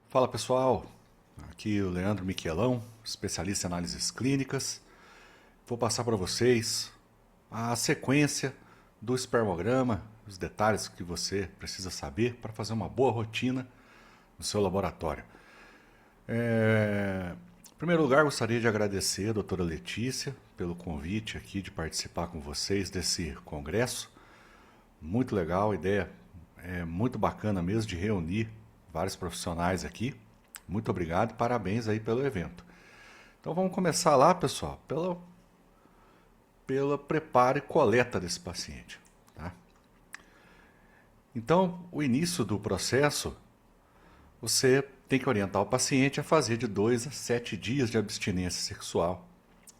Fala pessoal, aqui o Leandro Miquelão, especialista em análises clínicas. Vou passar para vocês a sequência do espermograma, os detalhes que você precisa saber para fazer uma boa rotina no seu laboratório. Em primeiro lugar, gostaria de agradecer a doutora Letícia pelo convite aqui de participar com vocês desse congresso. Muito legal, a ideia é muito bacana mesmo de reunir vários profissionais aqui. Muito obrigado e parabéns aí pelo evento. Então vamos começar lá, pessoal, pela preparo e coleta desse paciente. Tá? Então, o início do processo, você tem que orientar o paciente a fazer de 2 a 7 dias de abstinência sexual.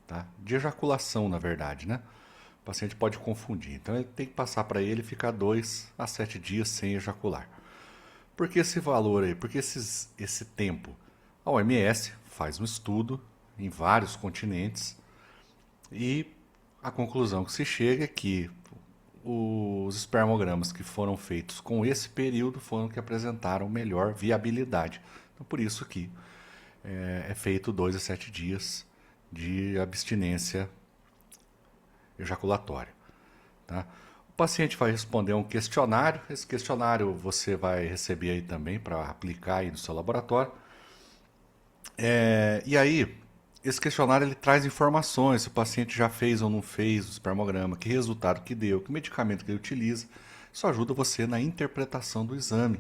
Tá? De ejaculação, na verdade, né? O paciente pode confundir. Então, ele tem que passar para ele ficar 2 a 7 dias sem ejacular. Por que esse valor aí? Por que esse tempo? A OMS faz um estudo em vários continentes e a conclusão que se chega é que os espermogramas que foram feitos com esse período foram que apresentaram melhor viabilidade. Então, por isso que é feito 2 a 7 dias de abstinência ejaculatória. Tá? O paciente vai responder a um questionário. Esse questionário você vai receber aí também para aplicar aí no seu laboratório. E aí, esse questionário ele traz informações, se o paciente já fez ou não fez o espermograma, que resultado que deu, que medicamento que ele utiliza. Isso ajuda você na interpretação do exame.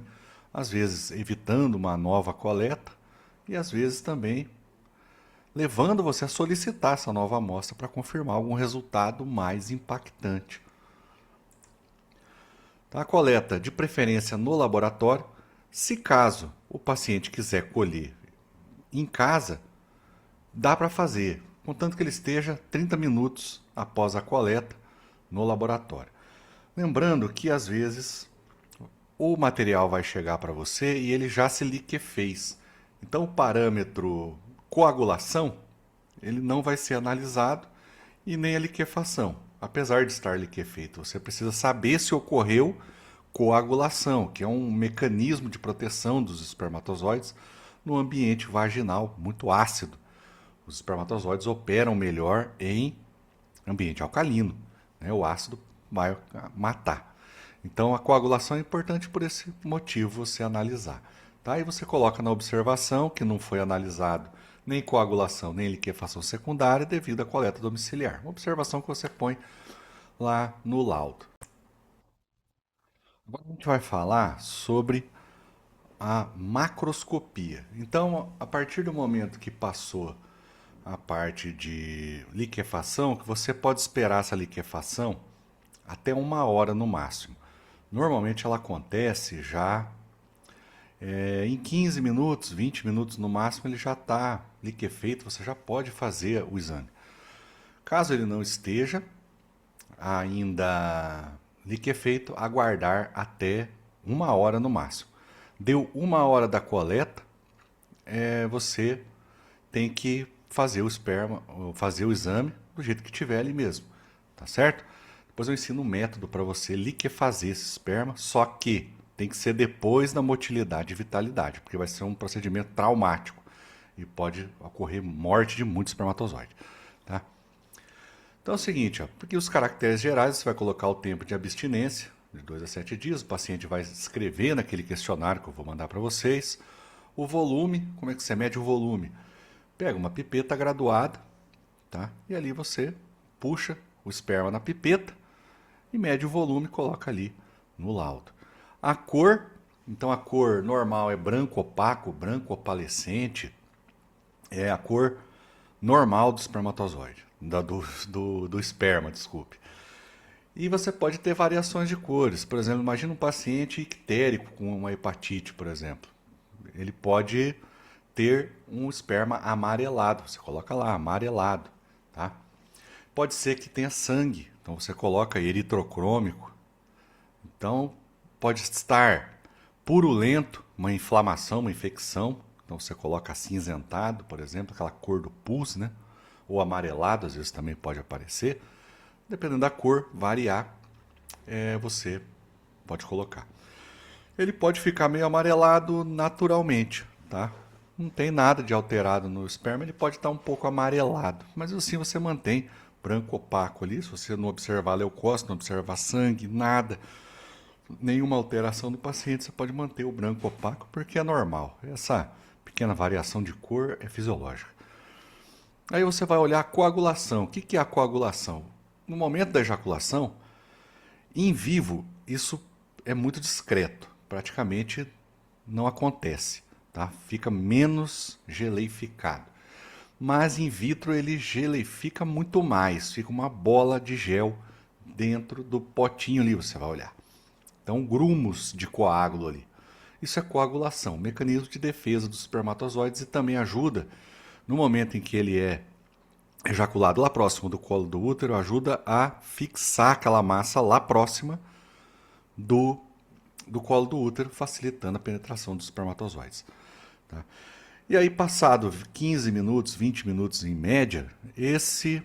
Às vezes evitando uma nova coleta e às vezes também levando você a solicitar essa nova amostra para confirmar algum resultado mais impactante. Tá? A coleta, de preferência no laboratório. Se caso o paciente quiser colher em casa, dá para fazer, contanto que ele esteja 30 minutos após a coleta no laboratório. Lembrando que às vezes o material vai chegar para você e ele já se liquefez. Então o parâmetro coagulação, ele não vai ser analisado e nem a liquefação. Apesar de estar liquefeito, você precisa saber se ocorreu coagulação, que é um mecanismo de proteção dos espermatozoides no ambiente vaginal muito ácido. Os espermatozoides operam melhor em ambiente alcalino, né? O ácido vai matar. Então a coagulação é importante por esse motivo você analisar. Tá? E você coloca na observação que não foi analisado nem coagulação nem liquefação secundária devido à coleta domiciliar. Uma observação que você põe lá no laudo. Agora a gente vai falar sobre a macroscopia. Então, a partir do momento que passou a parte de liquefação, que você pode esperar essa liquefação até 1 hora no máximo. Normalmente ela acontece já em 15 minutos, 20 minutos no máximo, ele já está liquefeito, você já pode fazer o exame. Caso ele não esteja ainda liquefeito, aguardar até 1 hora no máximo. Deu 1 hora da coleta, você tem que fazer o esperma, fazer o exame do jeito que tiver ali mesmo, tá certo? Depois eu ensino um método para você liquefazer esse esperma, só que tem que ser depois da motilidade e vitalidade, porque vai ser um procedimento traumático e pode ocorrer morte de muitos espermatozoides, tá? Então é o seguinte, ó, porque os caracteres gerais, você vai colocar o tempo de abstinência, de 2 a 7 dias, o paciente vai escrever naquele questionário que eu vou mandar para vocês. O volume, como é que você mede o volume? Pega uma pipeta graduada, tá? E ali você puxa o esperma na pipeta e mede o volume e coloca ali no laudo. A cor, então a cor normal é branco opaco, branco opalescente, é a cor normal do espermatozoide, do esperma, desculpe. E você pode ter variações de cores. Por exemplo, imagina um paciente ictérico com uma hepatite, por exemplo. Ele pode ter um esperma amarelado. Você coloca lá, amarelado. Tá? Pode ser que tenha sangue. Então você coloca eritrocrômico. Então pode estar purulento, uma inflamação, uma infecção. Então você coloca acinzentado, por exemplo, aquela cor do pus, né? Ou amarelado, às vezes também pode aparecer. Dependendo da cor, variar, você pode colocar. Ele pode ficar meio amarelado naturalmente. tá? Não tem nada de alterado no esperma, ele pode estar um pouco amarelado, mas assim você mantém branco opaco ali, se você não observar leucócito, não observar sangue, nada, nenhuma alteração do paciente, você pode manter o branco opaco, porque é normal. Essa pequena variação de cor é fisiológica. Aí você vai olhar a coagulação. O que é a coagulação? No momento da ejaculação, em vivo, isso é muito discreto, praticamente não acontece, tá? Fica menos geleificado. Mas in vitro ele geleifica muito mais, fica uma bola de gel dentro do potinho ali, você vai olhar. Então, grumos de coágulo ali. Isso é coagulação, mecanismo de defesa dos espermatozoides e também ajuda, no momento em que ele é ejaculado lá próximo do colo do útero, ajuda a fixar aquela massa lá próxima do, do colo do útero, facilitando a penetração dos espermatozoides. Tá? E aí, passado 15 minutos, 20 minutos em média, esse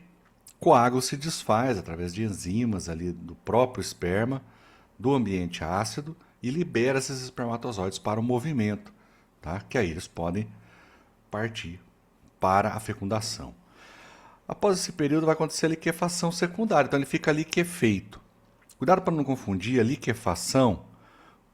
coágulo se desfaz através de enzimas ali do próprio esperma, do ambiente ácido, e libera esses espermatozoides para o movimento, tá? Que aí eles podem partir para a fecundação. Após esse período vai acontecer a liquefação secundária, então ele fica liquefeito. Cuidado para não confundir a liquefação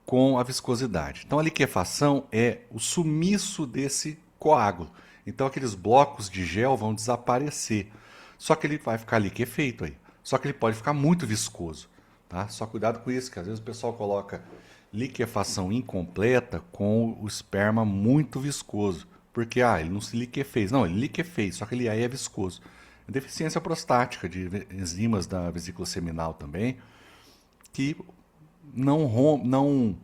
com a viscosidade. Então a liquefação é o sumiço desse coágulo. Então aqueles blocos de gel vão desaparecer. Só que ele vai ficar liquefeito aí. Só que ele pode ficar muito viscoso. Tá? Só cuidado com isso, que às vezes o pessoal coloca liquefação incompleta com o esperma muito viscoso. Porque ele não se liquefez. Não, ele liquefez, só que ele aí é viscoso. Deficiência prostática de enzimas da vesícula seminal também, que não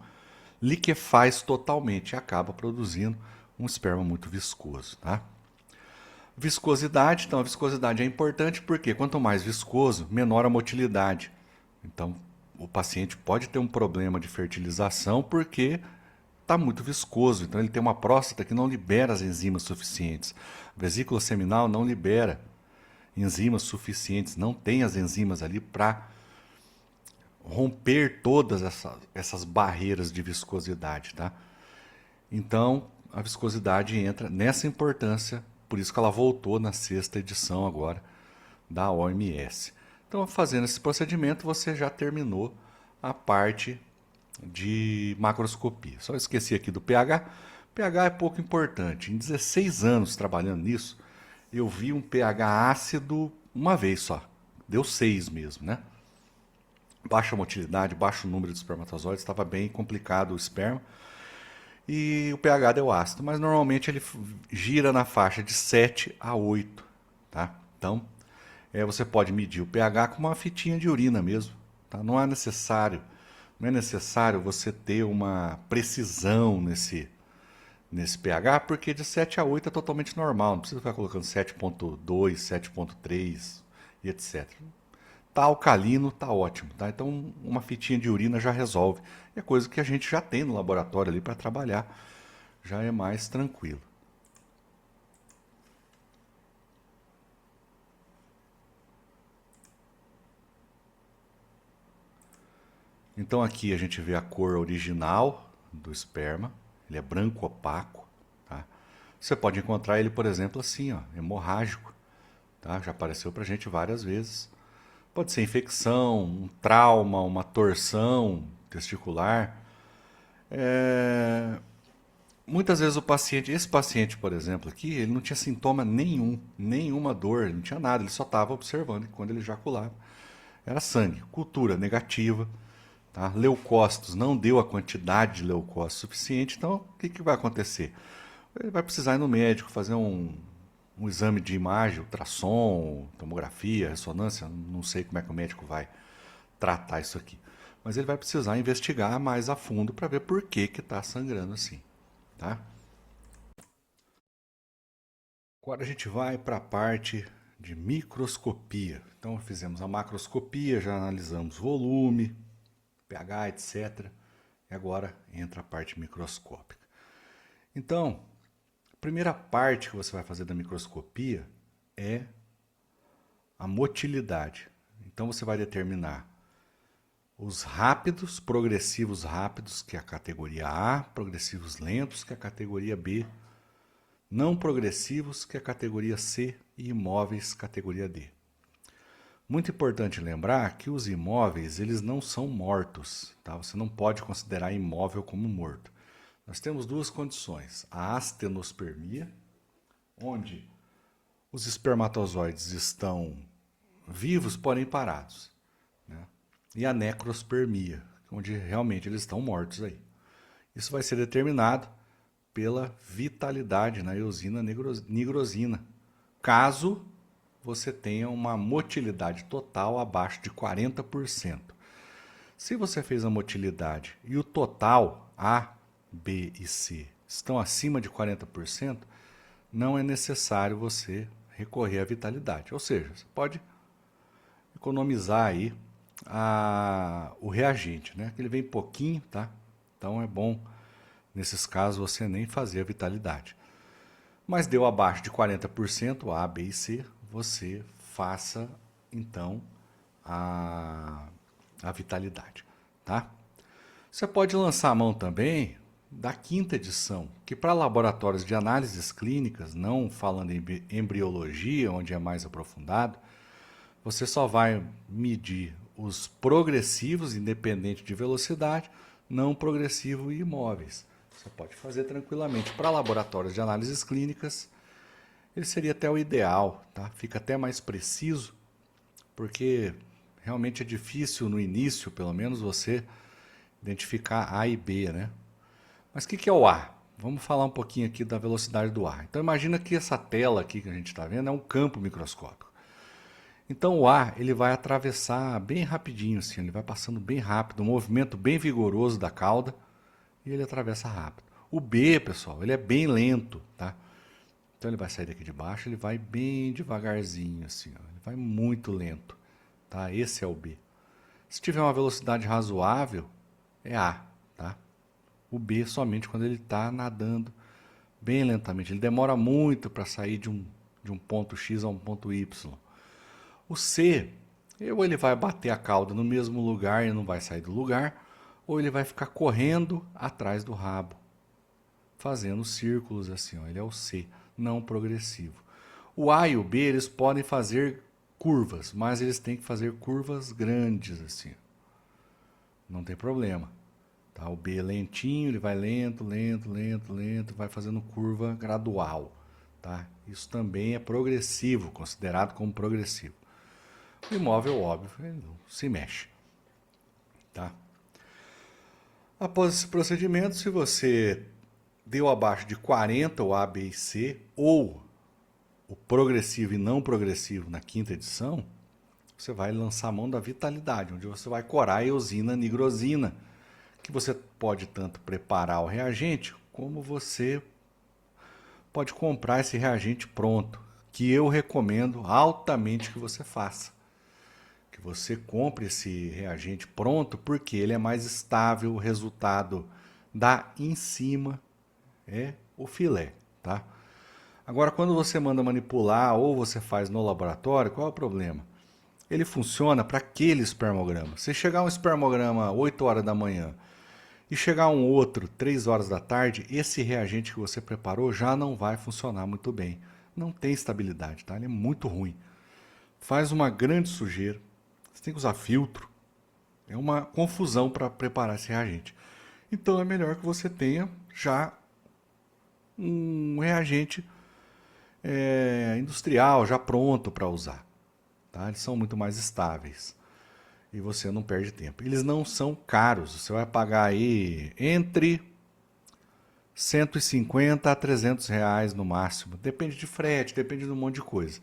liquefaz totalmente e acaba produzindo um esperma muito viscoso. Tá? Viscosidade, então a viscosidade é importante porque quanto mais viscoso, menor a motilidade. Então o paciente pode ter um problema de fertilização porque está muito viscoso. Então ele tem uma próstata que não libera as enzimas suficientes. A vesícula seminal não libera enzimas suficientes, não tem as enzimas ali para romper todas essas barreiras de viscosidade, tá? Então, a viscosidade entra nessa importância, por isso que ela voltou na sexta edição agora da OMS. Então, fazendo esse procedimento, você já terminou a parte de macroscopia. Só esqueci aqui do pH. pH é pouco importante. Em 16 anos trabalhando nisso, eu vi um pH ácido uma vez só. Deu 6 mesmo, né? Baixa motilidade, baixo número de espermatozoides, estava bem complicado o esperma. E o pH deu ácido, mas normalmente ele gira na faixa de 7 a 8. Tá? Então, você pode medir o pH com uma fitinha de urina mesmo. Tá? Não é necessário você ter uma precisão nesse pH, porque de 7 a 8 é totalmente normal. Não precisa ficar colocando 7,2, 7,3 e etc. Tá alcalino, tá ótimo, tá? Então uma fitinha de urina já resolve. É coisa que a gente já tem no laboratório ali para trabalhar, já é mais tranquilo. Então aqui a gente vê a cor original do esperma, ele é branco opaco, tá? Você pode encontrar ele, por exemplo, assim, ó, hemorrágico, tá? Já apareceu pra gente várias vezes. Pode ser infecção, um trauma, uma torção testicular. Muitas vezes esse paciente, por exemplo, aqui, ele não tinha sintoma nenhum, nenhuma dor, ele não tinha nada, ele só estava observando que quando ele ejaculava era sangue, cultura negativa, tá? Leucócitos, não deu a quantidade de leucócitos suficiente, então o que vai acontecer? Ele vai precisar ir no médico, fazer um exame de imagem, ultrassom, tomografia, ressonância, não sei como é que o médico vai tratar isso aqui. Mas ele vai precisar investigar mais a fundo para ver por que está sangrando assim. Tá? Agora a gente vai para a parte de microscopia. Então fizemos a macroscopia, já analisamos volume, pH, etc. E agora entra a parte microscópica. Então, a primeira parte que você vai fazer da microscopia é a motilidade. Então você vai determinar os rápidos, progressivos rápidos, que é a categoria A, progressivos lentos, que é a categoria B, não progressivos, que é a categoria C, e imóveis, categoria D. Muito importante lembrar que os imóveis, eles não são mortos, tá? Você não pode considerar imóvel como morto. Nós temos duas condições: a astenospermia, onde os espermatozoides estão vivos, porém parados, né? E a necrospermia, onde realmente eles estão mortos aí. Isso vai ser determinado pela vitalidade na eosina nigrosina, caso você tenha uma motilidade total abaixo de 40%. Se você fez a motilidade e o total A, B e C estão acima de 40%, não é necessário você recorrer à vitalidade. Ou seja, você pode economizar aí o reagente, né? Ele vem pouquinho, tá? Então é bom, nesses casos, você nem fazer a vitalidade. Mas deu abaixo de 40%, A, B e C, você faça, então, a vitalidade, tá? Você pode lançar a mão também da quinta edição, que para laboratórios de análises clínicas, não falando em embriologia, onde é mais aprofundado, você só vai medir os progressivos, independente de velocidade, não progressivo e imóveis. Você pode fazer tranquilamente. Para laboratórios de análises clínicas, ele seria até o ideal, tá? Fica até mais preciso, porque realmente é difícil no início, pelo menos, você identificar A e B, né? Mas o que é o A? Vamos falar um pouquinho aqui da velocidade do ar. Então imagina que essa tela aqui que a gente está vendo é um campo microscópico. Então o ar ele vai atravessar bem rapidinho, assim, ele vai passando bem rápido, um movimento bem vigoroso da cauda e ele atravessa rápido. O B, pessoal, ele é bem lento, tá? Então ele vai sair daqui de baixo, ele vai bem devagarzinho, assim, ó, ele vai muito lento, tá? Esse é o B. Se tiver uma velocidade razoável, é A, tá? O B somente quando ele está nadando bem lentamente. Ele demora muito para sair de um ponto X a um ponto Y. O C, ou ele vai bater a cauda no mesmo lugar e não vai sair do lugar, ou ele vai ficar correndo atrás do rabo, fazendo círculos assim, ó. Ele é o C, não progressivo. O A e o B, eles podem fazer curvas, mas eles têm que fazer curvas grandes assim. Não tem problema. Tá? O B é lentinho, ele vai lento, lento, lento, lento, vai fazendo curva gradual. Tá? Isso também é progressivo, considerado como progressivo. O imóvel, óbvio, ele não se mexe. Tá? Após esse procedimento, se você deu abaixo de 40 o A, B e C, ou o progressivo e não progressivo na quinta edição, você vai lançar a mão da vitalidade, onde você vai corar a eosina nigrosina, que você pode tanto preparar o reagente, como você pode comprar esse reagente pronto, que eu recomendo altamente que você faça. Que você compre esse reagente pronto, porque ele é mais estável, o resultado dá em cima é o filé, tá? Agora, quando você manda manipular ou você faz no laboratório, qual é o problema? Ele funciona para aquele espermograma. Se chegar um espermograma 8 horas da manhã e chegar um outro 3 horas da tarde, esse reagente que você preparou já não vai funcionar muito bem. Não tem estabilidade, tá? Ele é muito ruim. Faz uma grande sujeira. Você tem que usar filtro. É uma confusão para preparar esse reagente. Então é melhor que você tenha já um reagente industrial, já pronto para usar. Tá? Eles são muito mais estáveis. E você não perde tempo. Eles não são caros. Você vai pagar aí entre 150 a 300 reais no máximo. Depende de frete, depende de um monte de coisa.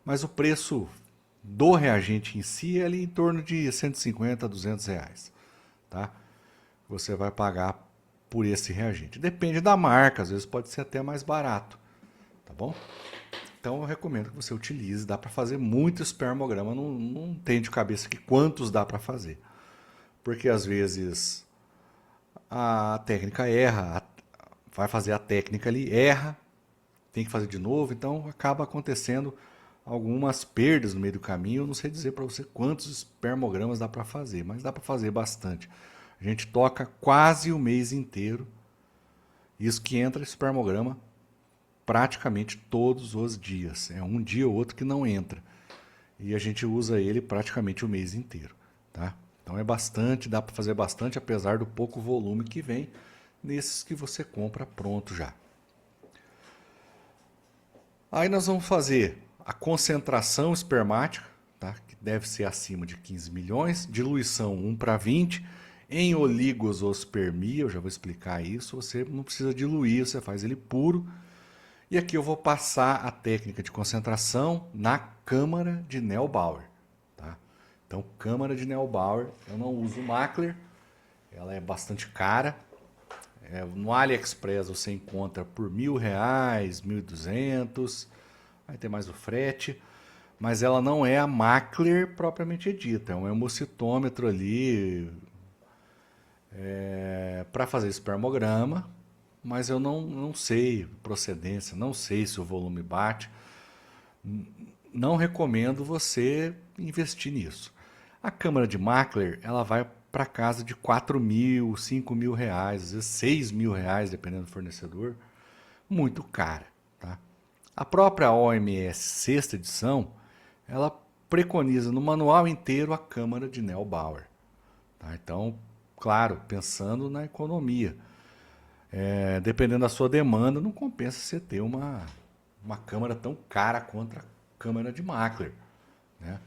Mas o preço do reagente em si é ali em torno de 150 a 200 reais. Tá? Você vai pagar por esse reagente. Depende da marca, às vezes pode ser até mais barato. Tá bom? Então eu recomendo que você utilize. Dá para fazer muito espermograma. Não tem de cabeça que quantos dá para fazer. Porque às vezes a técnica erra, vai fazer a técnica ali, erra, tem que fazer de novo, então acaba acontecendo algumas perdas no meio do caminho. Eu não sei dizer para você quantos espermogramas dá para fazer, mas dá para fazer bastante. A gente toca quase o mês inteiro. Isso que entra espermograma praticamente todos os dias. É um dia ou outro que não entra. E a gente usa ele praticamente o mês inteiro. Tá? Então é bastante, dá para fazer bastante, apesar do pouco volume que vem nesses que você compra pronto já. Aí nós vamos fazer a concentração espermática, tá? Que deve ser acima de 15 milhões, diluição 1:20, em oligosospermia, eu já vou explicar isso, você não precisa diluir, você faz ele puro. E aqui eu vou passar a técnica de concentração na câmara de Neubauer. Tá? Então, câmara de Neubauer, eu não uso Mackler, ela é bastante cara. No AliExpress você encontra por R$ 1.000, 1.200, aí tem mais o frete, mas ela não é a Mackler propriamente dita, é um hemocitômetro ali para fazer espermograma, mas eu não sei procedência, não sei se o volume bate, não recomendo você investir nisso. A câmara de Mackler, ela vai para casa de 4 mil, 5 mil reais, às vezes 6 mil reais, dependendo do fornecedor, muito cara. Tá? A própria OMS sexta edição, ela preconiza no manual inteiro a câmara de Neubauer. Tá? Então, claro, pensando na economia. Dependendo da sua demanda, não compensa você ter uma câmara tão cara quanto a câmara de Mackler. Né?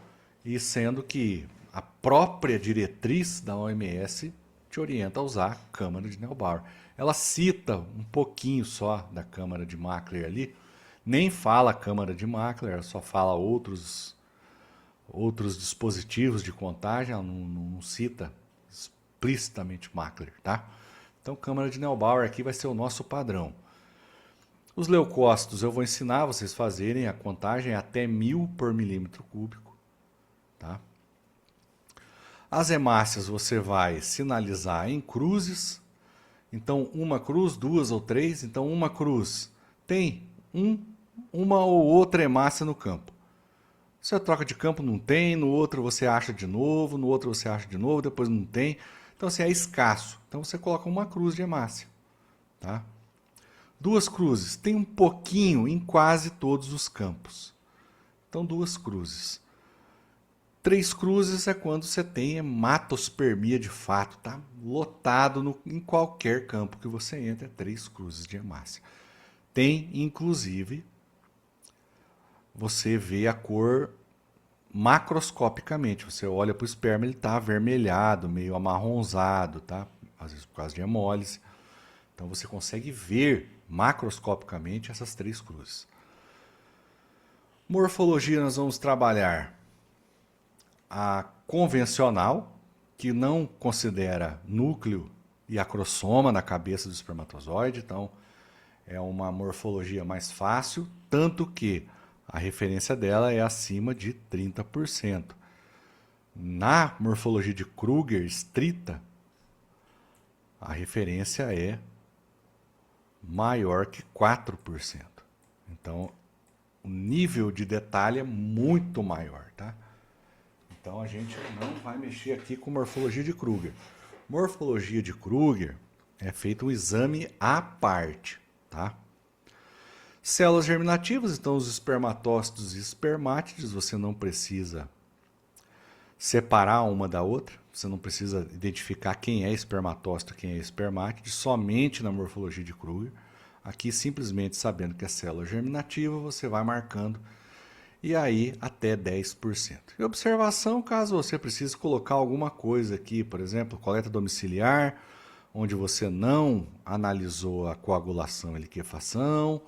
E sendo que a própria diretriz da OMS te orienta a usar a câmara de Neubauer. Ela cita um pouquinho só da câmara de Mackler ali, nem fala câmara de Mackler, ela só fala outros dispositivos de contagem, ela não cita explicitamente Mackler, tá? Então, câmara de Neubauer aqui vai ser o nosso padrão. Os leucócitos eu vou ensinar vocês fazerem a contagem até 1.000 por milímetro cúbico. Tá? As hemácias você vai sinalizar em cruzes. Então, uma cruz, duas ou três. Então, uma cruz tem uma ou outra hemácia no campo. Se a troca de campo não tem, no outro você acha de novo, no outro você acha de novo, depois não tem. Então, assim, é escasso. Então, você coloca uma cruz de hemácia. Tá? Duas cruzes, tem um pouquinho em quase todos os campos. Então, duas cruzes. 3 cruzes é quando você tem hematospermia de fato, tá lotado em qualquer campo que você entra, 3 cruzes de hemácia. Tem, inclusive, você vê a cor macroscopicamente. Você olha para o esperma, ele está avermelhado, meio amarronzado, tá? Às vezes por causa de hemólise. Então você consegue ver macroscopicamente essas 3 cruzes. Morfologia nós vamos trabalhar a convencional, que não considera núcleo e acrossoma na cabeça do espermatozoide, então é uma morfologia mais fácil, tanto que a referência dela é acima de 30%. Na morfologia de Kruger estrita, a referência é maior que 4%. Então, o nível de detalhe é muito maior, tá? Então a gente não vai mexer aqui com morfologia de Kruger. Morfologia de Kruger é feito um exame à parte, tá? Células germinativas, então os espermatócitos e espermátides, você não precisa separar uma da outra, você não precisa identificar quem é espermatócito e quem é espermátide, somente na morfologia de Kruger. Aqui, simplesmente sabendo que é célula germinativa, você vai marcando, e aí até 10%. E observação, caso você precise colocar alguma coisa aqui, por exemplo, coleta domiciliar, onde você não analisou a coagulação e liquefação.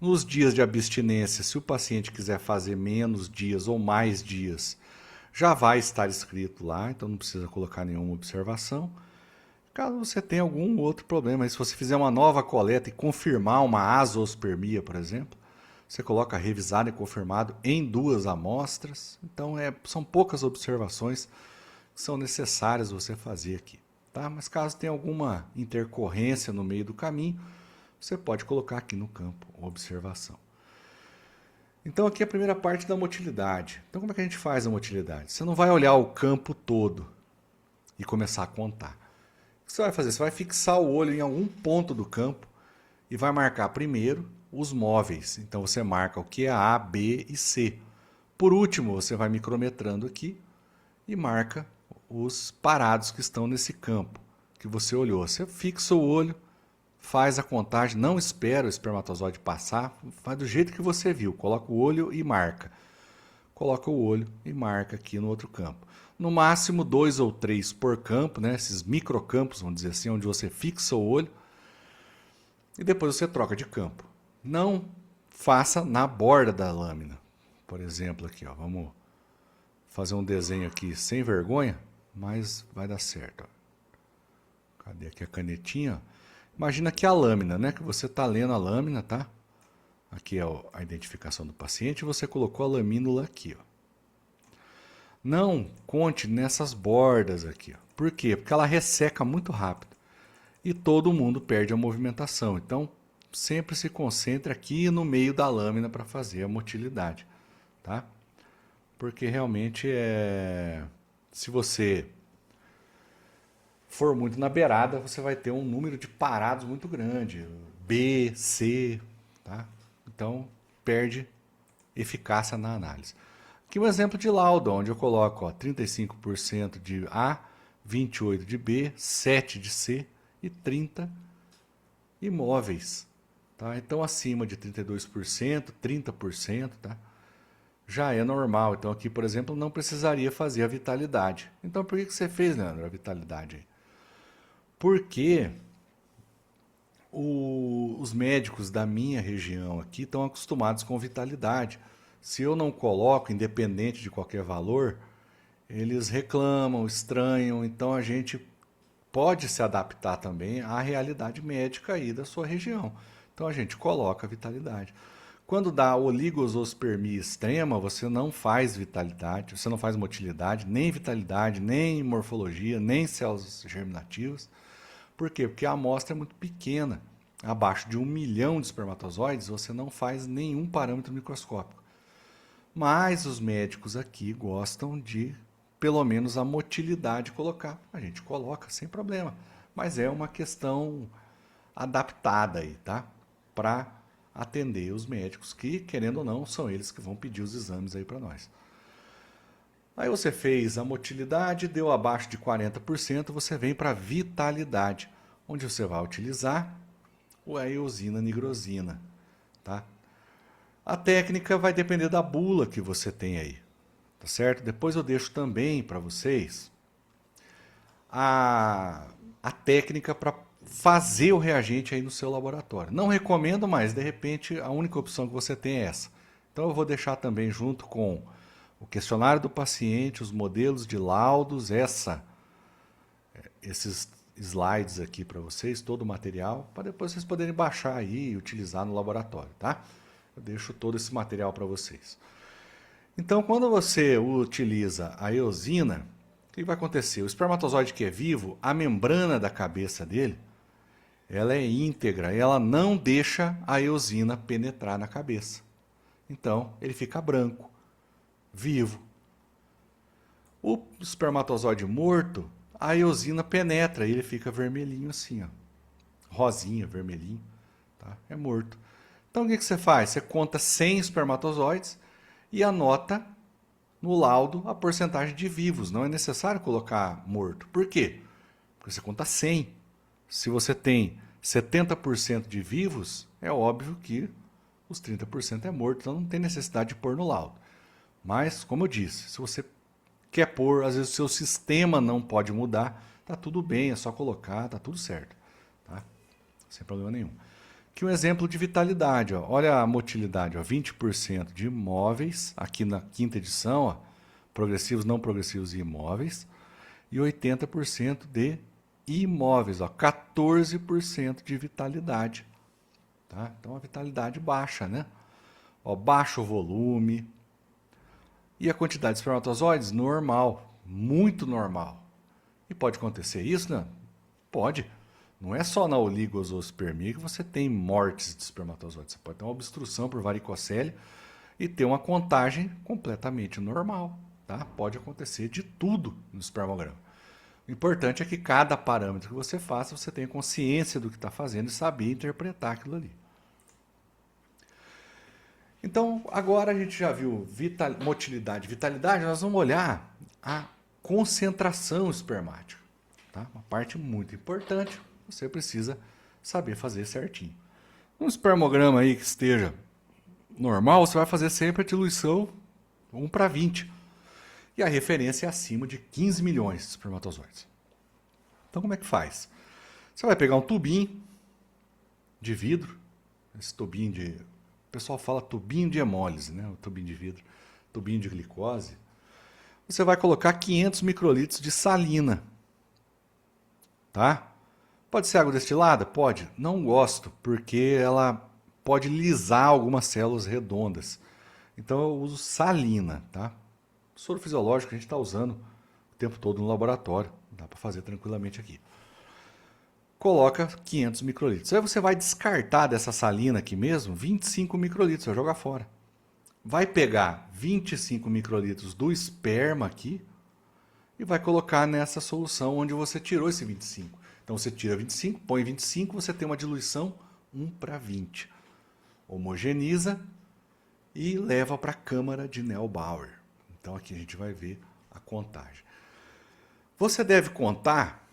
Nos dias de abstinência, se o paciente quiser fazer menos dias ou mais dias, já vai estar escrito lá, então não precisa colocar nenhuma observação. Caso você tenha algum outro problema, se você fizer uma nova coleta e confirmar uma azoospermia, por exemplo, você coloca revisado e confirmado em 2 amostras. Então, são poucas observações que são necessárias você fazer aqui. Tá? Mas caso tenha alguma intercorrência no meio do caminho, você pode colocar aqui no campo observação. Então aqui é a primeira parte da motilidade. Então como é que a gente faz a motilidade? Você não vai olhar o campo todo e começar a contar. O que você vai fazer? Você vai fixar o olho em algum ponto do campo e vai marcar primeiro os móveis. Então você marca o que é A, B e C. Por último, você vai micrometrando aqui e marca os parados que estão nesse campo que você olhou. Você fixa o olho, faz a contagem, não espera o espermatozoide passar, faz do jeito que você viu. Coloca o olho e marca. Coloca o olho e marca aqui no outro campo. No máximo 2 ou 3 por campo, né? Esses microcampos, vamos dizer assim, onde você fixa o olho e depois você troca de campo. Não faça na borda da lâmina. Por exemplo, aqui, ó, vamos fazer um desenho aqui sem vergonha, mas vai dar certo. Ó. Cadê aqui a canetinha? Imagina aqui a lâmina, né? Que você está lendo a lâmina, tá? Aqui é a identificação do paciente e você colocou a lamínula aqui, ó. Não conte nessas bordas aqui, ó. Por quê? Porque ela resseca muito rápido e todo mundo perde a movimentação. Então, sempre se concentre aqui no meio da lâmina para fazer a motilidade, tá? Porque realmente se você for muito na beirada, você vai ter um número de parados muito grande, B, C, tá? Então perde eficácia na análise. Aqui um exemplo de laudo, onde eu coloco 35% de A, 28% de B, 7% de C e 30% imóveis. Tá? Então acima de 32%, 30%, tá? Já é normal. Então aqui, por exemplo, não precisaria fazer a vitalidade. Então por que você fez, Leandro, a vitalidade? Porque os médicos da minha região aqui estão acostumados com vitalidade. Se eu não coloco, independente de qualquer valor, eles reclamam, estranham. Então a gente pode se adaptar também à realidade médica aí da sua região. Então a gente coloca a vitalidade. Quando dá oligosospermia extrema, você não faz vitalidade, você não faz motilidade, nem vitalidade, nem morfologia, nem células germinativas. Por quê? Porque a amostra é muito pequena. Abaixo de 1 milhão de espermatozoides, você não faz nenhum parâmetro microscópico. Mas os médicos aqui gostam de, pelo menos, a motilidade colocar. A gente coloca sem problema. Mas é uma questão adaptada aí, tá? Para atender os médicos que, querendo ou não, são eles que vão pedir os exames aí para nós. Aí você fez a motilidade, deu abaixo de 40%, você vem para a vitalidade, onde você vai utilizar a eosina nigrosina, tá? A técnica vai depender da bula que você tem aí, tá certo? Depois eu deixo também para vocês a técnica para fazer o reagente aí no seu laboratório. Não recomendo, mas de repente a única opção que você tem é essa. Então eu vou deixar também junto com o questionário do paciente, os modelos de laudos, esses slides aqui para vocês, todo o material, para depois vocês poderem baixar aí e utilizar no laboratório, tá? Eu deixo todo esse material para vocês. Então, quando você utiliza a eosina, o que vai acontecer? O espermatozoide que é vivo, a membrana da cabeça dele, ela é íntegra, ela não deixa a eosina penetrar na cabeça. Então, ele fica branco, vivo. O espermatozoide morto, a eosina penetra e ele fica vermelhinho assim, ó. Rosinha, vermelhinho, tá? É morto. Então o que você faz? Você conta 100 espermatozoides e anota no laudo a porcentagem de vivos. Não é necessário colocar morto. Por quê? Porque você conta 100. Se você tem 70% de vivos, é óbvio que os 30% é morto, então não tem necessidade de pôr no laudo. Mas, como eu disse, se você quer pôr, às vezes o seu sistema não pode mudar, tá tudo bem, é só colocar, tá tudo certo, tá? Sem problema nenhum. Aqui um exemplo de vitalidade, ó. Olha a motilidade, ó, 20% de imóveis, aqui na quinta edição, ó, progressivos, não progressivos e imóveis, e 80% de imóveis, ó, 14% de vitalidade. Tá? Então a vitalidade baixa, né? Ó, baixo volume. E a quantidade de espermatozoides? Normal, muito normal. E pode acontecer isso, né? Pode. Não é só na oligosospermia que você tem mortes de espermatozoides. Você pode ter uma obstrução por varicocele e ter uma contagem completamente normal. Tá? Pode acontecer de tudo no espermograma. O importante é que cada parâmetro que você faça, você tenha consciência do que está fazendo e saber interpretar aquilo ali. Então, agora a gente já viu motilidade e vitalidade, nós vamos olhar a concentração espermática. Tá? Uma parte muito importante, você precisa saber fazer certinho. Um espermograma aí que esteja normal, você vai fazer sempre a diluição 1:20. E a referência é acima de 15 milhões de espermatozoides. Então, como é que faz? Você vai pegar um tubinho de vidro, esse tubinho de... O pessoal fala tubinho de hemólise, né? O tubinho de vidro, tubinho de glicose. Você vai colocar 500 microlitros de salina. Tá? Pode ser água destilada? Pode. Não gosto, porque ela pode lisar algumas células redondas. Então eu uso salina, tá? Soro fisiológico a gente está usando o tempo todo no laboratório. Dá para fazer tranquilamente aqui. Coloca 500 microlitros. Aí você vai descartar dessa salina aqui mesmo 25 microlitros, vai jogar fora. Vai pegar 25 microlitros do esperma aqui e vai colocar nessa solução onde você tirou esse 25. Então você tira 25, põe 25, você tem uma diluição 1:20. Homogeniza e leva para a câmara de Neubauer. Então aqui a gente vai ver a contagem. Você deve contar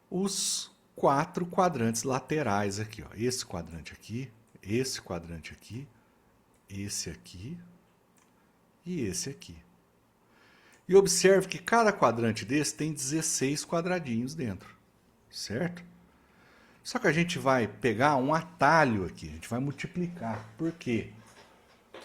os 4 quadrantes laterais aqui. Ó. Esse quadrante aqui, esse quadrante aqui, esse aqui e esse aqui. E observe que cada quadrante desse tem 16 quadradinhos dentro, certo? Só que a gente vai pegar um atalho aqui, a gente vai multiplicar. Por quê?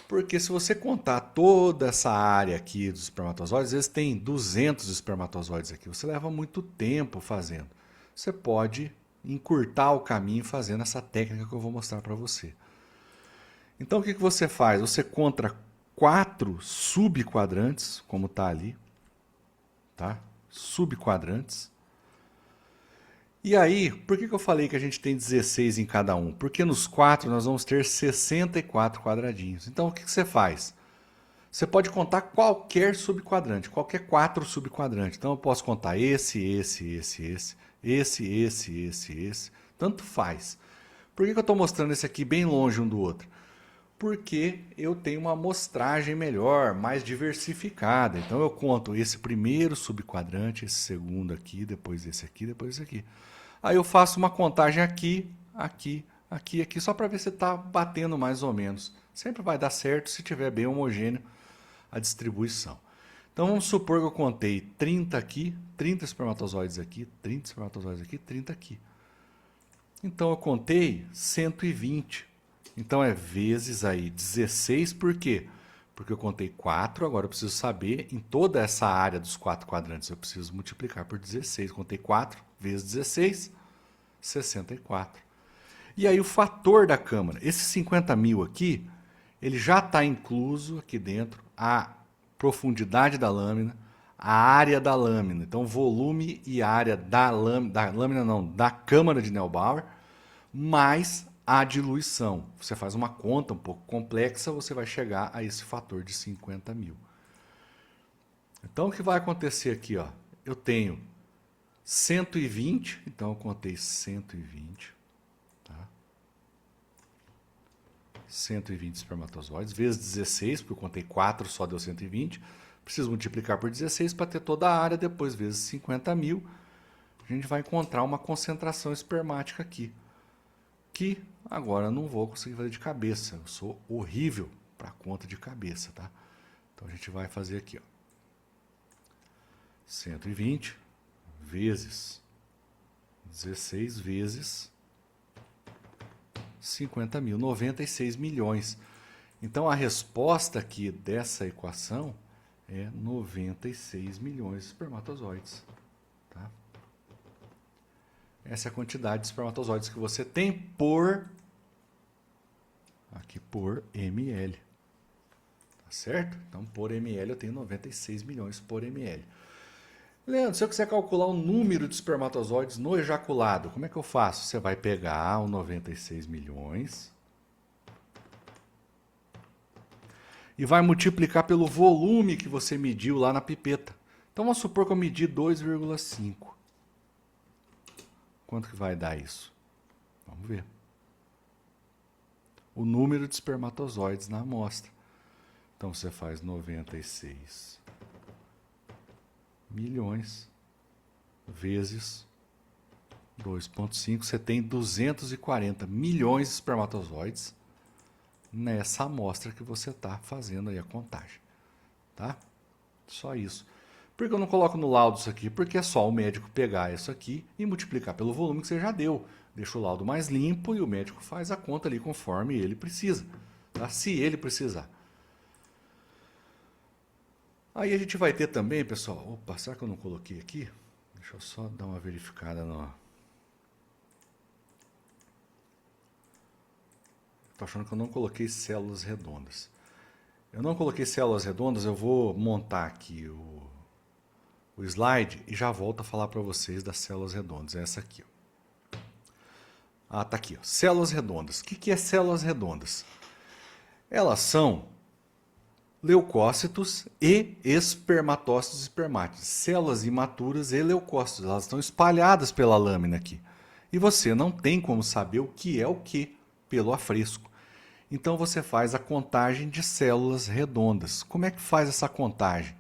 Porque se você contar toda essa área aqui dos espermatozoides, às vezes tem 200 espermatozoides aqui, você leva muito tempo fazendo. Você pode encurtar o caminho fazendo essa técnica que eu vou mostrar para você. Então o que você faz? Você conta 4 subquadrantes, como está ali, tá? Subquadrantes. E aí, por que eu falei que a gente tem 16 em cada um? Porque nos 4 nós vamos ter 64 quadradinhos. Então o que você faz? Você pode contar qualquer subquadrante, qualquer 4 subquadrantes. Então eu posso contar esse, tanto faz. Por que eu estou mostrando esse aqui bem longe um do outro? Porque eu tenho uma amostragem melhor, mais diversificada. Então eu conto esse primeiro subquadrante, esse segundo aqui, depois esse aqui, depois esse aqui. Aí eu faço uma contagem aqui, só para ver se está batendo mais ou menos. Sempre vai dar certo se tiver bem homogêneo a distribuição. Então vamos supor que eu contei 30 aqui, 30 espermatozoides aqui, 30 espermatozoides aqui, 30 aqui. Então eu contei 120. Então é vezes aí 16, por quê? Porque eu contei 4, agora eu preciso saber, em toda essa área dos 4 quadrantes, eu preciso multiplicar por 16. Contei 4 vezes 16, 64. E aí o fator da câmara, esse 50 mil aqui, ele já está incluso aqui dentro a profundidade da lâmina, a área da lâmina. Então volume e área da câmara de Neubauer, mais a diluição. Você faz uma conta um pouco complexa, você vai chegar a esse fator de 50 mil. Então, o que vai acontecer aqui? Ó? Eu tenho 120, então eu contei 120. Tá? 120 espermatozoides, vezes 16, porque eu contei 4, só deu 120. Preciso multiplicar por 16 para ter toda a área, depois vezes 50 mil. A gente vai encontrar uma concentração espermática aqui. Que agora eu não vou conseguir fazer de cabeça. Eu sou horrível para conta de cabeça, tá? Então a gente vai fazer aqui, ó. 120 vezes 16 vezes 50 mil, 96 milhões. Então a resposta aqui dessa equação é 96 milhões de espermatozoides. Tá? Essa é a quantidade de espermatozoides que você tem por ml. Tá certo? Então, por ml eu tenho 96 milhões por ml. Leandro, se eu quiser calcular o número de espermatozoides no ejaculado, como é que eu faço? Você vai pegar o 96 milhões e vai multiplicar pelo volume que você mediu lá na pipeta. Então vamos supor que eu medi 2,5. Quanto que vai dar isso? Vamos ver. O número de espermatozoides na amostra. Então você faz 96 milhões vezes 2,5. Você tem 240 milhões de espermatozoides nessa amostra que você está fazendo aí a contagem. Tá? Só isso. Por que eu não coloco no laudo isso aqui? Porque é só o médico pegar isso aqui e multiplicar pelo volume que você já deu. Deixa o laudo mais limpo e o médico faz a conta ali conforme ele precisa. Tá? Se ele precisar. Aí a gente vai ter também, pessoal... Opa, será que eu não coloquei aqui? Deixa eu só dar uma verificada no... Estou achando que eu não coloquei células redondas. Eu não coloquei células redondas, eu vou montar aqui o slide e já volto a falar para vocês das células redondas. É essa aqui. Ó. Ah, tá aqui. Ó. Células redondas. O que é células redondas? Elas são leucócitos e espermatócitos e espermátides. Células imaturas e leucócitos. Elas estão espalhadas pela lâmina aqui. E você não tem como saber o que é o que pelo afresco. Então você faz a contagem de células redondas. Como é que faz essa contagem?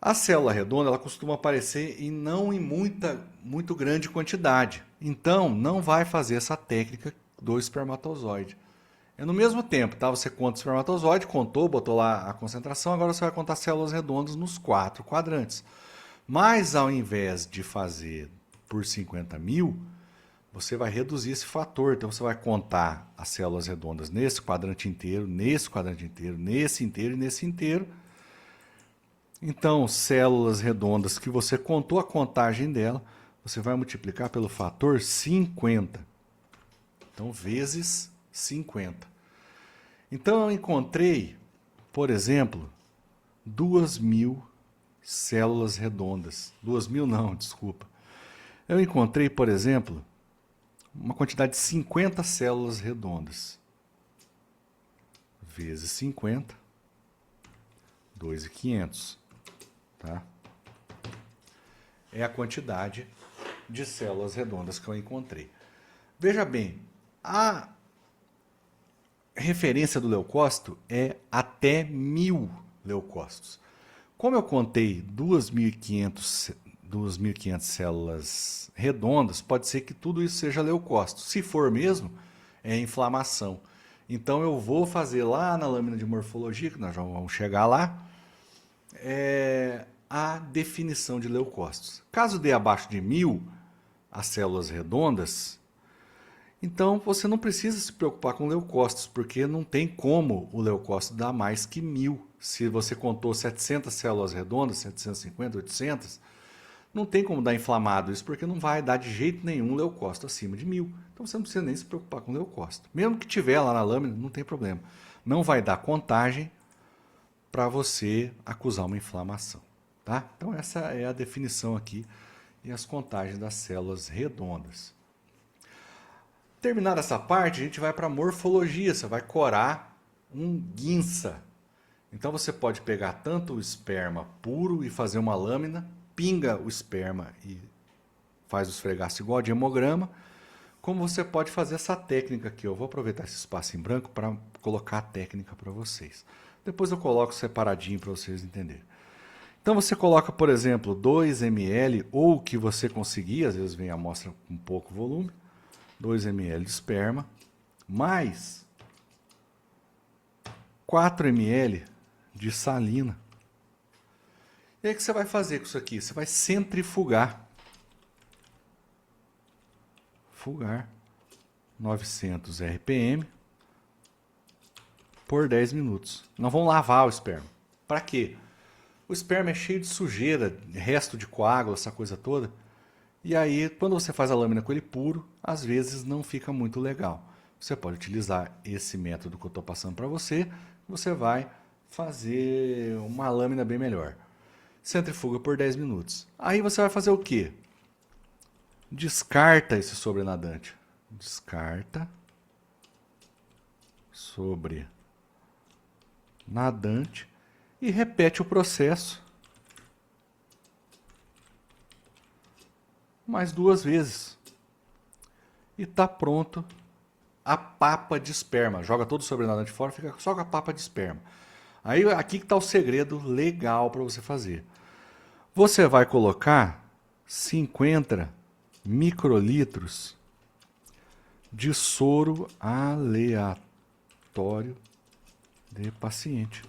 A célula redonda ela costuma aparecer não em muito grande quantidade. Então não vai fazer essa técnica do espermatozoide. É no mesmo tempo, tá? Você conta o espermatozoide, contou, botou lá a concentração, agora você vai contar células redondas nos 4 quadrantes. Mas ao invés de fazer por 50 mil, você vai reduzir esse fator. Então você vai contar as células redondas nesse quadrante inteiro, nesse quadrante inteiro, nesse inteiro e nesse inteiro. Então, células redondas que você contou a contagem dela, você vai multiplicar pelo fator 50. Então, vezes 50. Então, eu encontrei, por exemplo, 2.000 células redondas. 2.000 não, desculpa. Eu encontrei, por exemplo, uma quantidade de 50 células redondas. Vezes 50, 2.500. Tá? É a quantidade de células redondas que eu encontrei. Veja bem, a referência do leucócito é até 1.000 leucócitos. Como eu contei 2.500 células redondas, pode ser que tudo isso seja leucócito. Se for mesmo, é inflamação. Então eu vou fazer lá na lâmina de morfologia, que nós já vamos chegar lá, a definição de leucócitos. Caso dê abaixo de 1.000 as células redondas, então você não precisa se preocupar com leucócitos, porque não tem como o leucócito dar mais que 1.000. Se você contou 700 células redondas, 750, 800, não tem como dar inflamado isso, porque não vai dar de jeito nenhum leucócito acima de 1.000. Então você não precisa nem se preocupar com leucócito. Mesmo que tiver lá na lâmina, não tem problema. Não vai dar contagem para você acusar uma inflamação. Tá? Então essa é a definição aqui e as contagens das células redondas. Terminada essa parte, a gente vai para a morfologia. Você vai corar um guinça. Então você pode pegar tanto o esperma puro e fazer uma lâmina, pinga o esperma e faz o esfregaço igual de hemograma, como você pode fazer essa técnica aqui. Eu vou aproveitar esse espaço em branco para colocar a técnica para vocês. Depois eu coloco separadinho para vocês entenderem. Então você coloca, por exemplo, 2 ml ou o que você conseguir, às vezes vem a amostra com pouco volume, 2 ml de esperma, mais 4 ml de salina. E aí o que você vai fazer com isso aqui? Você vai centrifugar. Fugar 900 RPM por 10 minutos. Nós vamos lavar o esperma. Para quê? O esperma é cheio de sujeira, resto de coágulo, essa coisa toda. E aí, quando você faz a lâmina com ele puro, às vezes não fica muito legal. Você pode utilizar esse método que eu estou passando para você. Você vai fazer uma lâmina bem melhor. Centrifuga por 10 minutos. Aí você vai fazer o quê? Descarta esse sobrenadante. Descarta sobre nadante e repete o processo mais 2 vezes. E está pronto a papa de esperma. Joga todo o sobrenadante fora, fica só com a papa de esperma. Aí aqui que está o segredo legal para você fazer. Você vai colocar 50 microlitros de soro aleatório de paciente.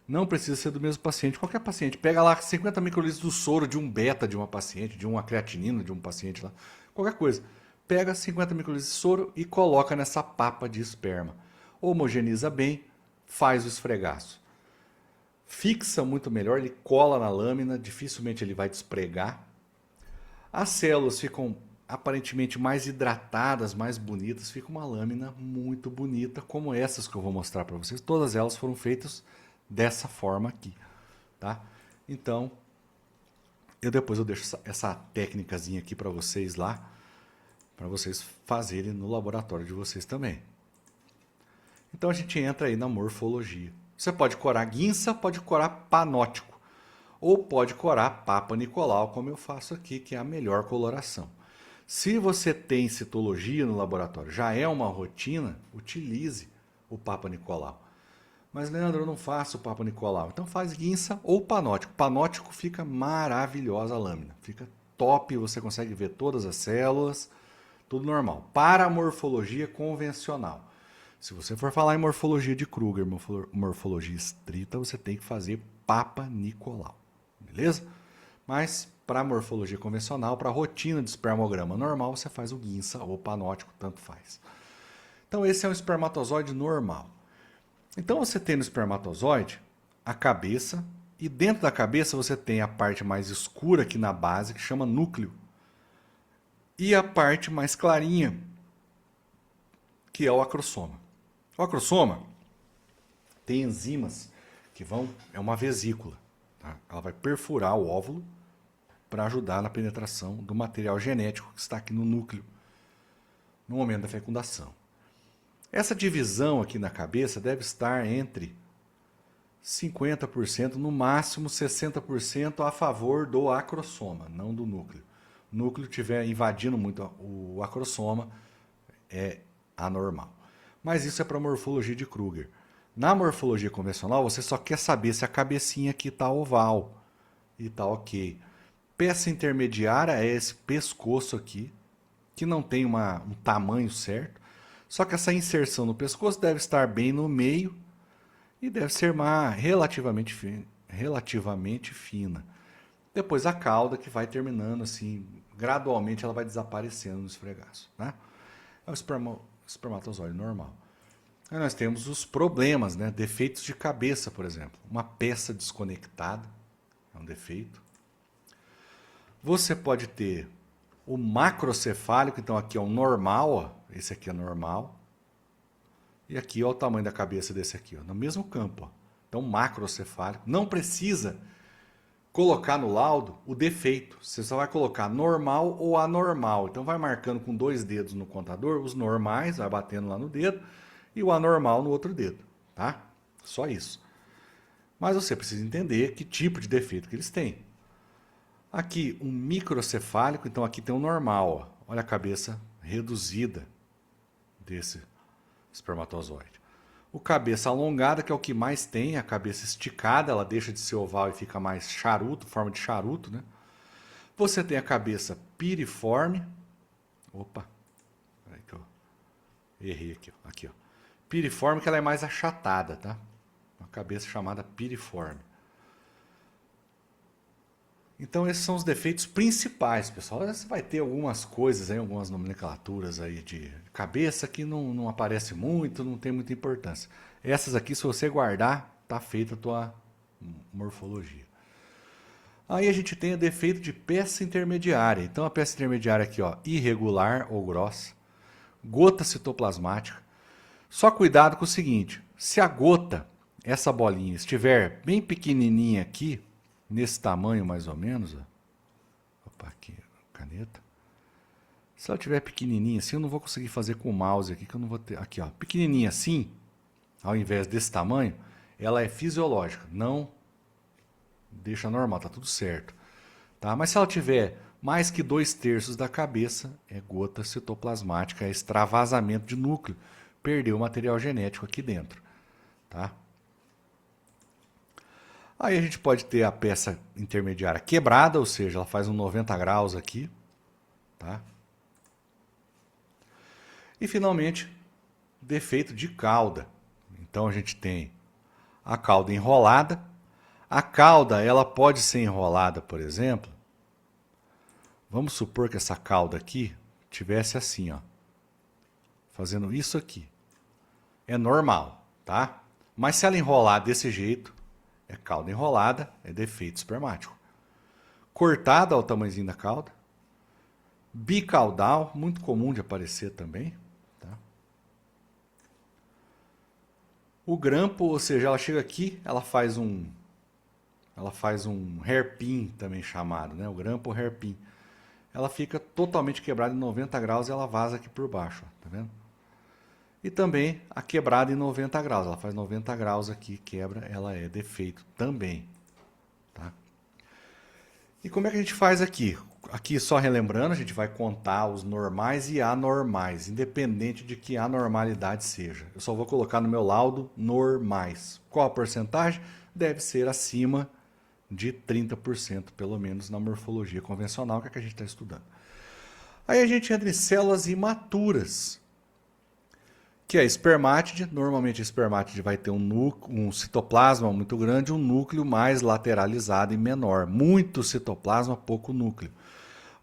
Não precisa ser do mesmo paciente. Qualquer paciente. Pega lá 50 microlitros do soro de um beta de uma paciente, de uma creatinina de um paciente lá. Qualquer coisa. Pega 50 microlitros de soro e coloca nessa papa de esperma. Homogeneiza bem, faz o esfregaço. Fixa muito melhor, ele cola na lâmina, dificilmente ele vai despregar. As células ficam aparentemente mais hidratadas, mais bonitas. Fica uma lâmina muito bonita, como essas que eu vou mostrar para vocês. Todas elas foram feitas dessa forma aqui, tá? Então, depois eu deixo essa técnicazinha aqui para vocês lá, para vocês fazerem no laboratório de vocês também. Então a gente entra aí na morfologia. Você pode corar guinça, pode corar panótico, ou pode corar Papa Nicolau, como eu faço aqui, que é a melhor coloração. Se você tem citologia no laboratório, já é uma rotina, utilize o Papa Nicolau. Mas, Leandro, eu não faço Papa Nicolau. Então faz guinça ou panótico. Panótico fica maravilhosa a lâmina. Fica top, você consegue ver todas as células, tudo normal. Para a morfologia convencional. Se você for falar em morfologia de Kruger, morfologia estrita, você tem que fazer Papa Nicolau. Beleza? Mas para a morfologia convencional, para a rotina de espermograma normal, você faz o guinça ou panótico, tanto faz. Então esse é um espermatozoide normal. Então você tem no espermatozoide a cabeça, e dentro da cabeça você tem a parte mais escura aqui na base, que chama núcleo, e a parte mais clarinha, que é o acrossoma. O acrossoma tem enzimas que é uma vesícula. Tá? Ela vai perfurar o óvulo para ajudar na penetração do material genético que está aqui no núcleo, no momento da fecundação. Essa divisão aqui na cabeça deve estar entre 50%, no máximo 60% a favor do acrossoma, não do núcleo. O núcleo estiver invadindo muito o acrossoma, é anormal. Mas isso é para a morfologia de Kruger. Na morfologia convencional, você só quer saber se a cabecinha aqui está oval e está ok. Peça intermediária é esse pescoço aqui, que não tem um tamanho certo. Só que essa inserção no pescoço deve estar bem no meio e deve ser relativamente fina. Depois a cauda, que vai terminando assim, gradualmente ela vai desaparecendo no esfregaço. Né? É o espermatozoide normal. Aí nós temos os problemas, né? Defeitos de cabeça, por exemplo. Uma peça desconectada é um defeito. Você pode ter o macrocefálico, então aqui é o normal, ó. Esse aqui é normal. E aqui ó, o tamanho da cabeça desse aqui, ó, no mesmo campo. Ó. Então macrocefálico. Não precisa colocar no laudo o defeito. Você só vai colocar normal ou anormal. Então vai marcando com 2 dedos no contador, os normais, vai batendo lá no dedo, e o anormal no outro dedo. Tá? Só isso. Mas você precisa entender que tipo de defeito que eles têm. Aqui um microcefálico, então aqui tem um normal. Ó. Olha a cabeça reduzida desse espermatozoide. O cabeça alongada, que é o que mais tem, a cabeça esticada, ela deixa de ser oval e fica mais charuto, forma de charuto, né? Você tem a cabeça piriforme. Opa, peraí que eu errei aqui, ó. Aqui, ó. Piriforme, que ela é mais achatada, tá? Uma cabeça chamada piriforme. Então esses são os defeitos principais, pessoal. Você vai ter algumas coisas aí, algumas nomenclaturas aí de cabeça que não aparece muito, não tem muita importância. Essas aqui, se você guardar, tá feita a tua morfologia. Aí a gente tem o defeito de peça intermediária. Então a peça intermediária aqui, ó, irregular ou grossa, gota citoplasmática. Só cuidado com o seguinte, se a gota, essa bolinha, estiver bem pequenininha aqui, nesse tamanho mais ou menos, ó. Opa, aqui, caneta. Se ela estiver pequenininha assim, eu não vou conseguir fazer com o mouse aqui, que eu não vou ter. Aqui, ó, pequenininha assim, ao invés desse tamanho, ela é fisiológica, não deixa normal, tá tudo certo. Tá? Mas se ela tiver mais que 2/3 da cabeça, é gota citoplasmática, é extravasamento de núcleo, perdeu o material genético aqui dentro. Tá? Aí a gente pode ter a peça intermediária quebrada, ou seja, ela faz um 90 graus aqui. Tá? E finalmente, defeito de cauda. Então a gente tem a cauda enrolada. A cauda, ela pode ser enrolada, por exemplo. Vamos supor que essa cauda aqui tivesse assim, ó, fazendo isso aqui. É normal, tá? Mas se ela enrolar desse jeito, é cauda enrolada, é defeito espermático. Cortada ao tamanhozinho da cauda. Bicaudal, muito comum de aparecer também. Tá? O grampo, ou seja, ela chega aqui, ela faz um hairpin também chamado, né? O grampo hairpin. Ela fica totalmente quebrada em 90 graus e ela vaza aqui por baixo, ó, tá vendo? E também a quebrada em 90 graus, ela faz 90 graus aqui, quebra, ela é defeito também. Tá? E como é que a gente faz aqui? Aqui, só relembrando, a gente vai contar os normais e anormais, independente de que anormalidade seja. Eu só vou colocar no meu laudo normais. Qual a porcentagem? Deve ser acima de 30%, pelo menos na morfologia convencional, que é que a gente está estudando. Aí a gente entra em células imaturas, que é espermátide. Normalmente a espermátide vai ter um citoplasma muito grande, um núcleo mais lateralizado e menor. Muito citoplasma, pouco núcleo.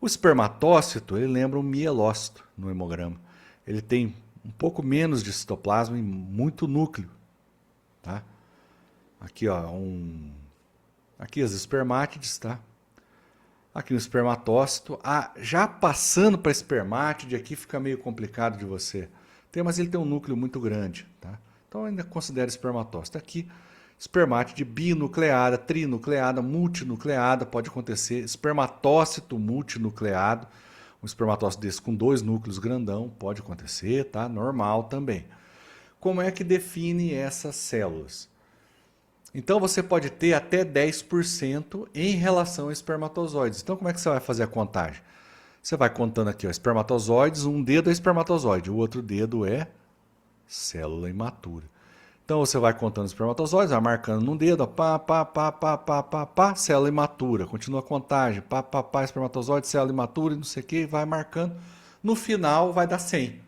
O espermatócito, ele lembra um mielócito no hemograma. Ele tem um pouco menos de citoplasma e muito núcleo. Tá? Aqui, ó, aqui as espermátides, tá? Aqui no espermatócito. Já passando para espermátide, aqui fica meio complicado de você ter, mas ele tem um núcleo muito grande, tá? Então ainda considera espermatócito. Aqui, espermátide binucleada, trinucleada, multinucleada, pode acontecer. Espermatócito multinucleado, um espermatócito desse com 2 núcleos grandão, pode acontecer, tá? Normal também. Como é que define essas células? Então você pode ter até 10% em relação a espermatozoides. Então como é que você vai fazer a contagem? Você vai contando aqui, ó, espermatozoides, um dedo é espermatozoide, o outro dedo é célula imatura. Então você vai contando espermatozoides, vai marcando num dedo, ó, pá, célula imatura. Continua a contagem, pá, espermatozoide, célula imatura, e não sei o que, vai marcando. No final vai dar 100.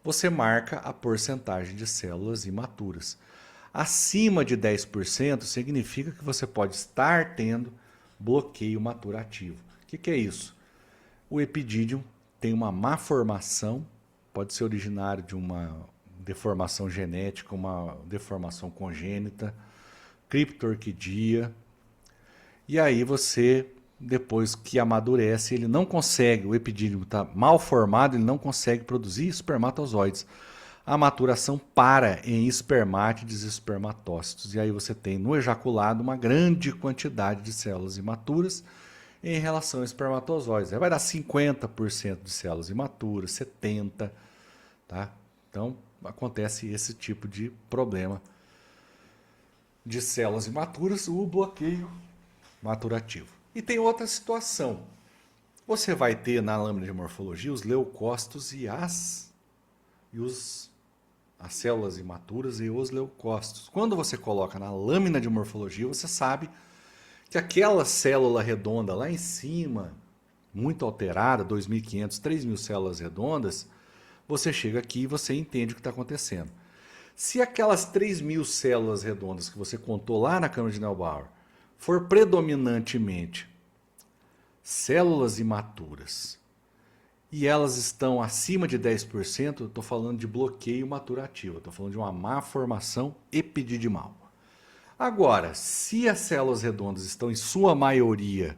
Você marca a porcentagem de células imaturas. Acima de 10% significa que você pode estar tendo bloqueio maturativo. O que é isso? O epidídimo tem uma má formação, pode ser originário de uma deformação genética, uma deformação congênita, criptorquidia. E aí você, depois que amadurece, ele não consegue, o epidídimo está mal formado, ele não consegue produzir espermatozoides. A maturação para em espermátides e espermatócitos. E aí você tem no ejaculado uma grande quantidade de células imaturas em relação a espermatozoides. Aí vai dar 50% de células imaturas, 70%. Tá? Então acontece esse tipo de problema de células imaturas, o bloqueio maturativo. E tem outra situação. Você vai ter na lâmina de morfologia os leucócitos e as células imaturas e os leucócitos. Quando você coloca na lâmina de morfologia, você sabe que aquela célula redonda lá em cima, muito alterada, 2.500, 3.000 células redondas, você chega aqui e você entende o que está acontecendo. Se aquelas 3.000 células redondas que você contou lá na câmara de Neubauer for predominantemente células imaturas, e elas estão acima de 10%, eu estou falando de bloqueio maturativo, estou falando de uma má formação epididimal. Agora, se as células redondas estão em sua maioria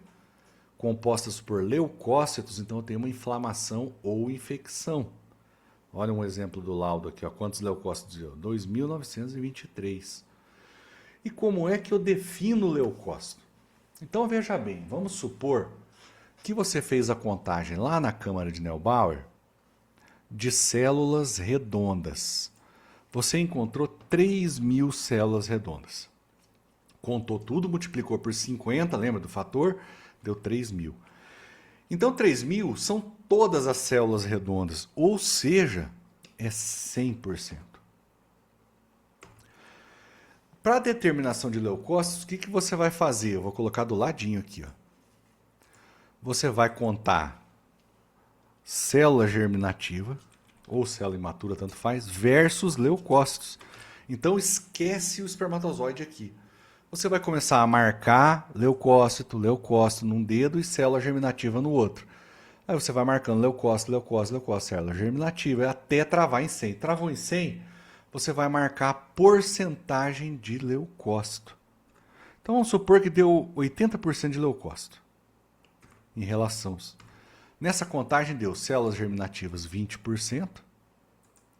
compostas por leucócitos, então eu tenho uma inflamação ou infecção. Olha um exemplo do laudo aqui, ó. Quantos leucócitos? 2.923. E como é que eu defino o leucócito? Então veja bem, vamos supor que você fez a contagem lá na câmara de Neubauer de células redondas. você encontrou 3.000 células redondas. Contou tudo, multiplicou por 50, lembra do fator? Deu 3.000. Então 3.000 são todas as células redondas, ou seja, é 100%. Para a determinação de leucócitos, o que você vai fazer? Eu vou colocar do ladinho aqui. Ó. Você vai contar célula germinativa, ou célula imatura, tanto faz, versus leucócitos. Então esquece o espermatozoide aqui. Você vai começar a marcar leucócito num dedo e célula germinativa no outro. Aí você vai marcando leucócito, célula germinativa, até travar em 100. Travou em 100, você vai marcar a porcentagem de leucócito. Então vamos supor que deu 80% de leucócito em relação. Nessa contagem deu células germinativas 20%,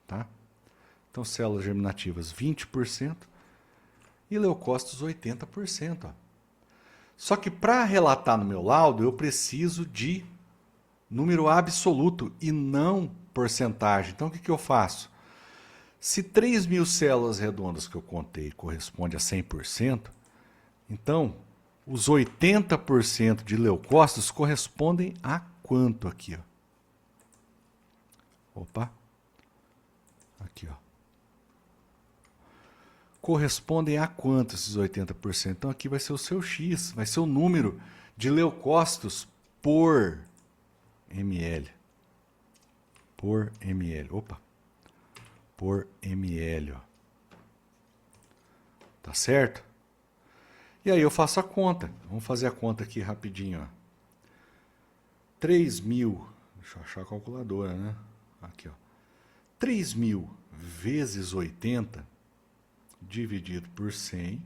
tá? Então células germinativas 20% e leucócitos 80%. Ó. Só que para relatar no meu laudo eu preciso de número absoluto e não porcentagem. Então o que eu faço? Se 3.000 células redondas que eu contei corresponde a 100%, então os 80% de leucócitos correspondem a quanto aqui? Ó? Opa! Aqui, ó. Correspondem a quanto esses 80%? Então aqui vai ser o seu X, vai ser o número de leucócitos por ml. Por ml. Opa! Por ml. Ó. Tá certo? E aí eu faço a conta. Vamos fazer a conta aqui rapidinho. Ó. 3.000. Deixa eu achar a calculadora, né? Aqui, ó. 3.000 vezes 80 dividido por 100.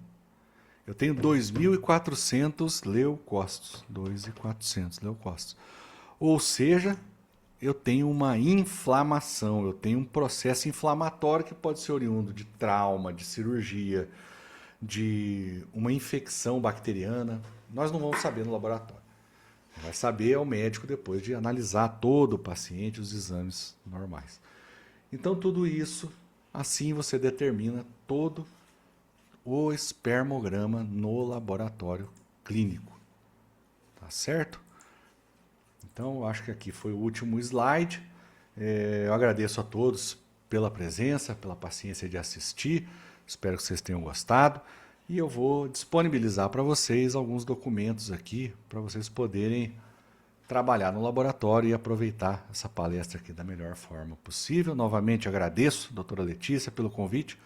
Eu tenho 2.400 leucócitos. 2.400 leucócitos. Ou seja, eu tenho uma inflamação, eu tenho um processo inflamatório que pode ser oriundo de trauma, de cirurgia, de uma infecção bacteriana. Nós não vamos saber no laboratório. Vai saber é o médico depois de analisar todo o paciente, os exames normais. Então tudo isso, assim você determina todo o espermograma no laboratório clínico. Tá certo? Então, eu acho que aqui foi o último slide. Eu agradeço a todos pela presença, pela paciência de assistir. Espero que vocês tenham gostado. E eu vou disponibilizar para vocês alguns documentos aqui, para vocês poderem trabalhar no laboratório e aproveitar essa palestra aqui da melhor forma possível. Novamente agradeço, doutora Letícia, pelo convite.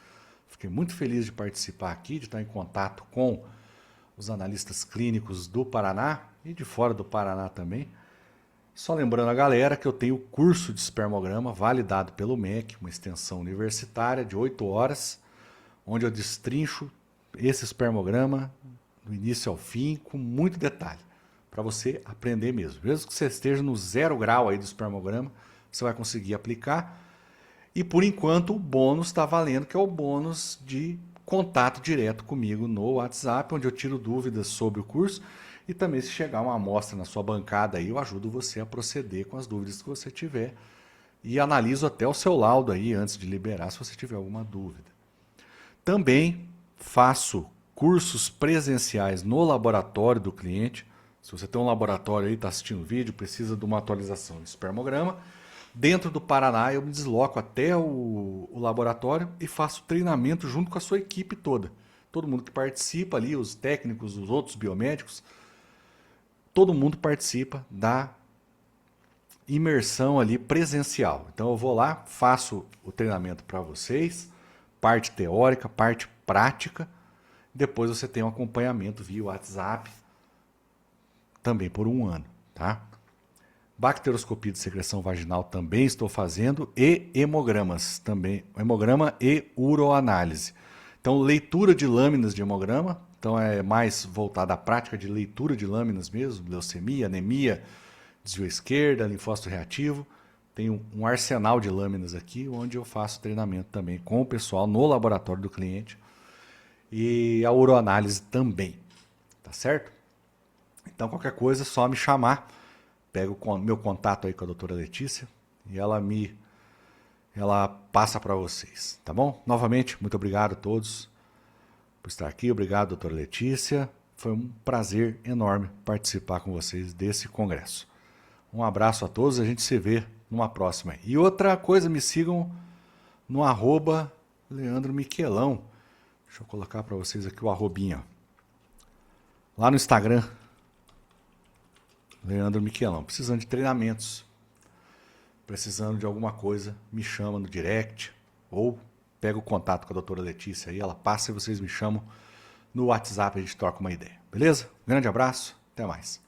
Fiquei muito feliz de participar aqui, de estar em contato com os analistas clínicos do Paraná e de fora do Paraná também. Só lembrando a galera que eu tenho o curso de espermograma validado pelo MEC, uma extensão universitária de 8 horas, onde eu destrincho esse espermograma do início ao fim com muito detalhe, para você aprender mesmo. Mesmo que você esteja no 0 grau aí do espermograma, você vai conseguir aplicar. E por enquanto o bônus está valendo, que é o bônus de contato direto comigo no WhatsApp, onde eu tiro dúvidas sobre o curso. E também, se chegar uma amostra na sua bancada aí, eu ajudo você a proceder com as dúvidas que você tiver. E analiso até o seu laudo aí antes de liberar, se você tiver alguma dúvida. Também faço cursos presenciais no laboratório do cliente. Se você tem um laboratório aí, está assistindo o vídeo, precisa de uma atualização de espermograma. Dentro do Paraná, eu me desloco até o laboratório e faço treinamento junto com a sua equipe toda. Todo mundo que participa ali, os técnicos, os outros biomédicos, todo mundo participa da imersão ali presencial. Então eu vou lá, faço o treinamento para vocês, parte teórica, parte prática. Depois você tem um acompanhamento via WhatsApp, também por 1 ano, tá? Bacteroscopia de secreção vaginal também estou fazendo e hemogramas também, hemograma e uroanálise. Então, leitura de lâminas de hemograma, então é mais voltada à prática de leitura de lâminas mesmo, leucemia, anemia, desvio à esquerda, linfócito reativo. Tem um arsenal de lâminas aqui, onde eu faço treinamento também com o pessoal no laboratório do cliente e a uroanálise também, tá certo? Então, qualquer coisa é só me chamar. Pego o meu contato aí com a doutora Letícia e ela me ela passa para vocês, tá bom? Novamente, muito obrigado a todos por estar aqui. Obrigado, doutora Letícia. Foi um prazer enorme participar com vocês desse congresso. Um abraço a todos, a gente se vê numa próxima. E outra coisa, me sigam no @Leandro Miquelão. Deixa eu colocar para vocês aqui o arrobinha. Lá no Instagram, Leandro Miquelão. Precisando de treinamentos, precisando de alguma coisa, me chama no direct ou pega o contato com a doutora Letícia aí, ela passa e vocês me chamam no WhatsApp, a gente troca uma ideia. Beleza? Grande abraço, até mais.